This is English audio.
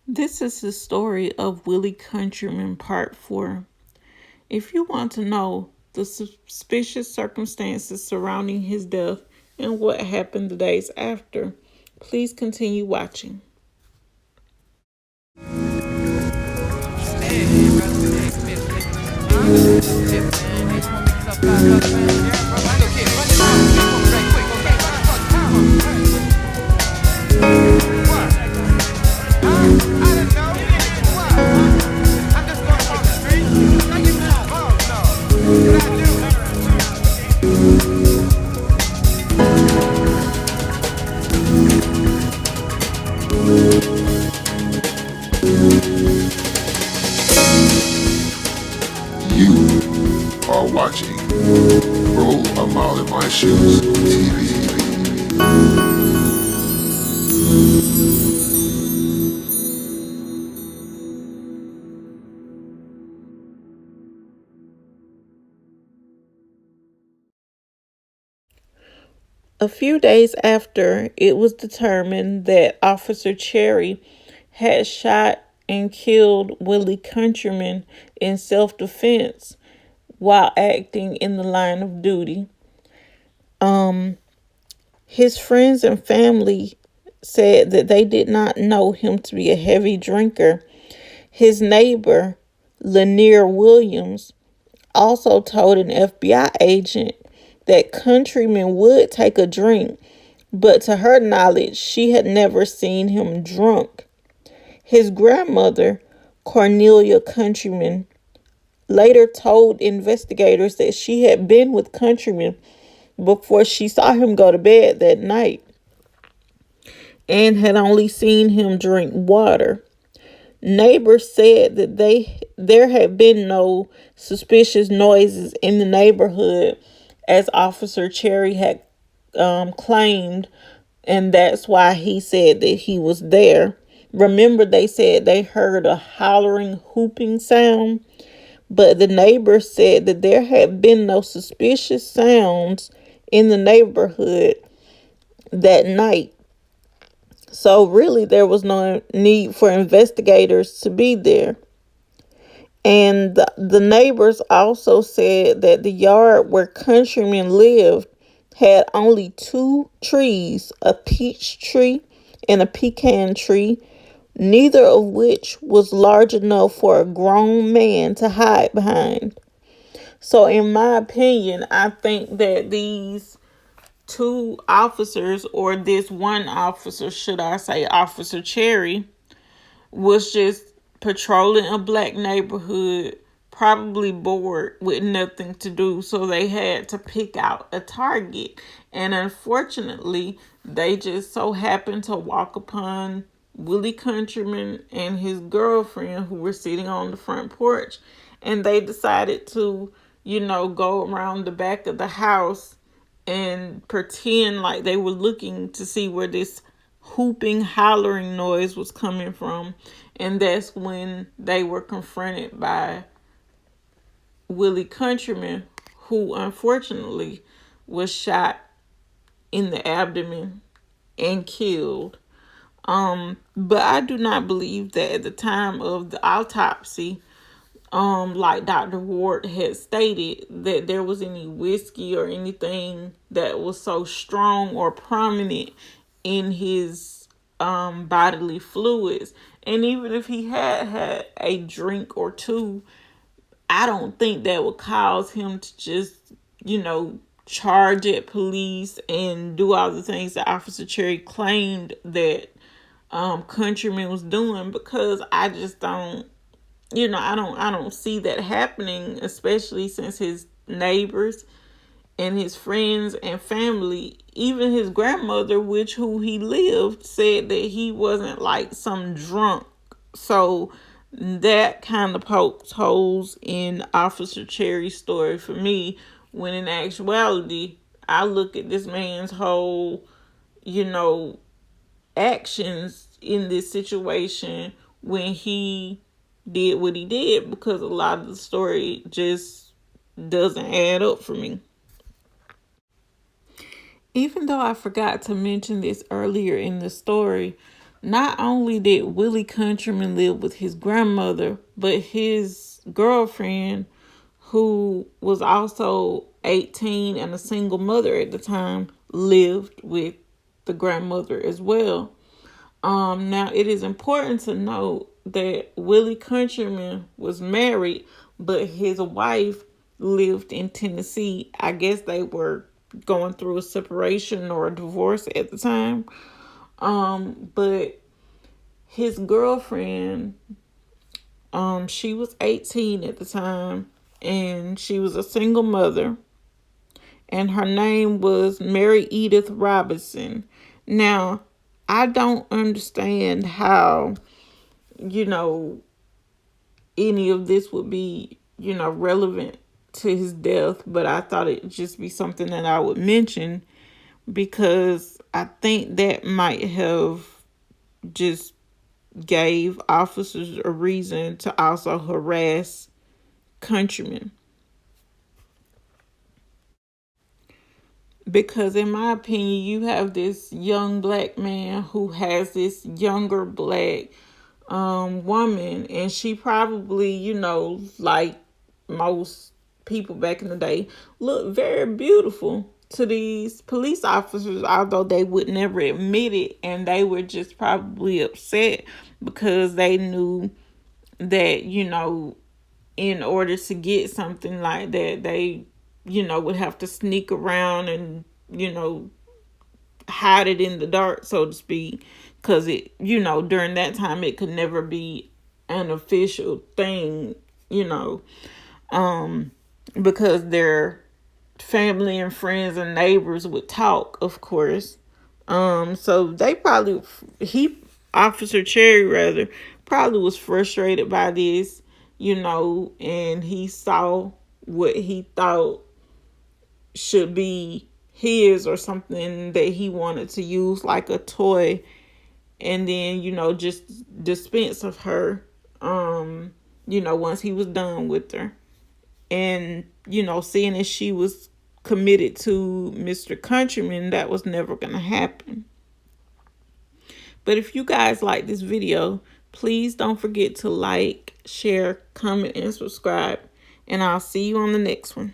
This is the story of Willie Countryman, Part 4. If you want to know the suspicious circumstances surrounding his death and what happened the days after, please continue watching. You are watching Roll a Mile in My Shoes TV. A few days after, it was determined that Officer Cherry had shot and killed Willie Countryman in self-defense while acting in the line of duty. His friends and family said that they did not know him to be a heavy drinker. His neighbor, Lanier Williams, also told an FBI agent that Countryman would take a drink, but to her knowledge, she had never seen him drunk. His grandmother, Cornelia Countryman, later told investigators that she had been with Countryman before she saw him go to bed that night and had only seen him drink water. Neighbors said that there had been no suspicious noises in the neighborhood as Officer Cherry had claimed, and that's why he said that he was there. Remember, they said they heard a hollering, whooping sound, but the neighbors said that there had been no suspicious sounds in the neighborhood that night. So really, there was no need for investigators to be there. And the neighbors also said that the yard where Countryman lived had only two trees, a peach tree and a pecan tree, neither of which was large enough for a grown man to hide behind. So in my opinion, I think that these two officers, or this one officer, should I say, Officer Cherry, was just patrolling a black neighborhood, probably bored with nothing to do, so they had to pick out a target. And unfortunately, they just so happened to walk upon Willie Countryman and his girlfriend, who were sitting on the front porch, and they decided to, go around the back of the house and pretend like they were looking to see where this whooping, hollering noise was coming from. And that's when they were confronted by Willie Countryman, who unfortunately was shot in the abdomen and killed. But I do not believe that at the time of the autopsy, like Dr. Ward had stated, that there was any whiskey or anything that was so strong or prominent in his bodily fluids. And even if he had a drink or two, I don't think that would cause him to just, charge at police and do all the things that Officer Cherry claimed that Countryman was doing, because I just don't, I don't see that happening, especially since his neighbors and his friends and family, even his grandmother, who he lived, said that he wasn't like some drunk. So that kind of pokes holes in Officer Cherry's story for me, when in actuality, I look at this man's whole, actions in this situation when he did what he did, because a lot of the story just doesn't add up for me. Even though I forgot to mention this earlier in the story, Not only did Willie Countryman live with his grandmother, but his girlfriend, who was also 18 and a single mother at the time, lived with the grandmother as well. Now it is important to note that Willie Countryman was married, but his wife lived in Tennessee. I guess they were going through a separation or a divorce at the time. But his girlfriend, she was 18 at the time, and she was a single mother, and her name was Mary Edith Robinson. Now, I don't understand how, you know, any of this would be, relevant to his death, but I thought it'd just be something that I would mention because I think that might have just gave officers a reason to also harass Countrymen. Because in my opinion, you have this young black man who has this younger black woman, and she probably, like most people back in the day, looked very beautiful to these police officers, although they would never admit it, and they were just probably upset because they knew that, in order to get something like that, they, would have to sneak around and, hide it in the dark, so to speak, because it, during that time it could never be an official thing, because their family and friends and neighbors would talk, of course. So they probably, Officer Cherry rather, probably was frustrated by this, and he saw what he thought should be his or something that he wanted to use like a toy, and then, just dispense of her, once he was done with her. And, seeing as she was committed to Mr. Countryman, that was never going to happen. But if you guys like this video, please don't forget to like, share, comment, and subscribe. And I'll see you on the next one.